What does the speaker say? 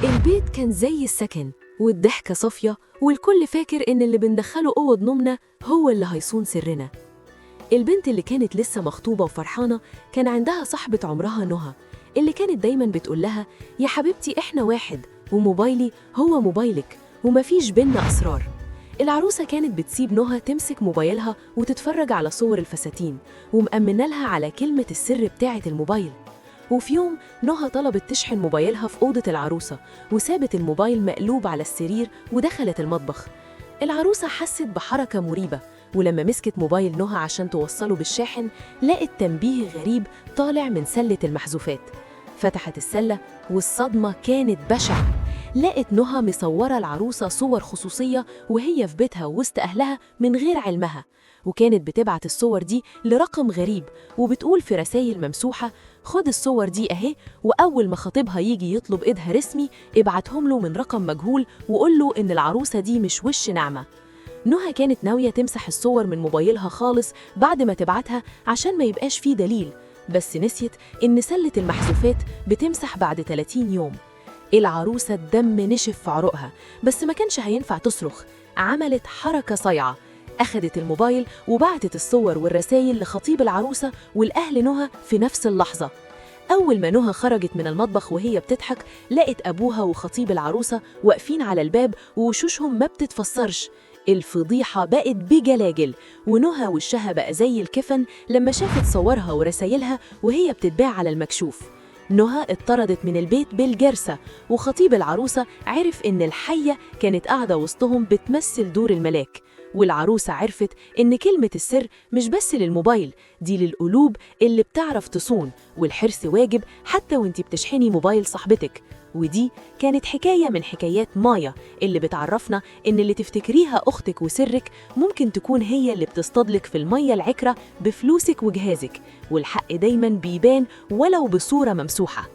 البيت كان زي السكن، والضحكة صافية، والكل فاكر إن اللي بندخله أوض نومنا هو اللي هيصون سرنا. البنت اللي كانت لسه مخطوبة وفرحانة كان عندها صاحبة عمرها نهى، اللي كانت دايماً بتقول لها: يا حبيبتي إحنا واحد، وموبايلي هو موبايلك، ومفيش بينا أسرار. العروسة كانت بتسيب نهى تمسك موبايلها وتتفرج على صور الفساتين، ومأمنة لها على كلمة السر بتاعة الموبايل. وفي يوم نهى طلبت تشحن موبايلها في أوضة العروسة، وسابت الموبايل مقلوب على السرير ودخلت المطبخ. العروسة حست بحركة مريبة، ولما مسكت موبايل نهى عشان توصله بالشاحن لقت تنبيه غريب طالع من سلة المحذوفات. فتحت السلة والصدمة كانت بشعة. لقت نهى مصورة العروسة صور خصوصية وهي في بيتها وسط أهلها من غير علمها، وكانت بتبعت الصور دي لرقم غريب وبتقول في رسائل ممسوحة: خد الصور دي أهي، وأول ما خطيبها يجي يطلب إيدها رسمي ابعتهم له من رقم مجهول وقول له إن العروسة دي مش وش نعمة. نهى كانت ناوية تمسح الصور من موبايلها خالص بعد ما تبعتها عشان ما يبقاش فيه دليل، بس نسيت إن سلة المحذوفات بتمسح بعد 30 يوم. العروسة الدم نشف في عروقها، بس ما كانش هينفع تصرخ. عملت حركة صايعة، أخدت الموبايل وبعتت الصور والرسائل لخطيب العروسة والأهل نهى في نفس اللحظة. أول ما نهى خرجت من المطبخ وهي بتضحك لقت أبوها وخطيب العروسة واقفين على الباب ووشوشهم ما بتتفسرش. الفضيحة بقت بجلاجل، ونهى وشها بقى زي الكفن لما شافت صورها ورسايلها وهي بتتباع على المكشوف. نهى اتطردت من البيت بالجرسة، وخطيب العروسة عرف إن الحية كانت قاعدة وسطهم بتمثل دور الملاك. والعروسة عرفت إن كلمة السر مش بس للموبايل، دي للقلوب اللي بتعرف تصون، والحرص واجب حتى وانتي بتشحني موبايل صاحبتك. ودي كانت حكاية من حكايات مايا اللي بتعرفنا إن اللي تفتكريها أختك وسرك ممكن تكون هي اللي بتصطادلك في المية العكرة بفلوسك وجهازك، والحق دايماً بيبان ولو بصورة ممسوحة.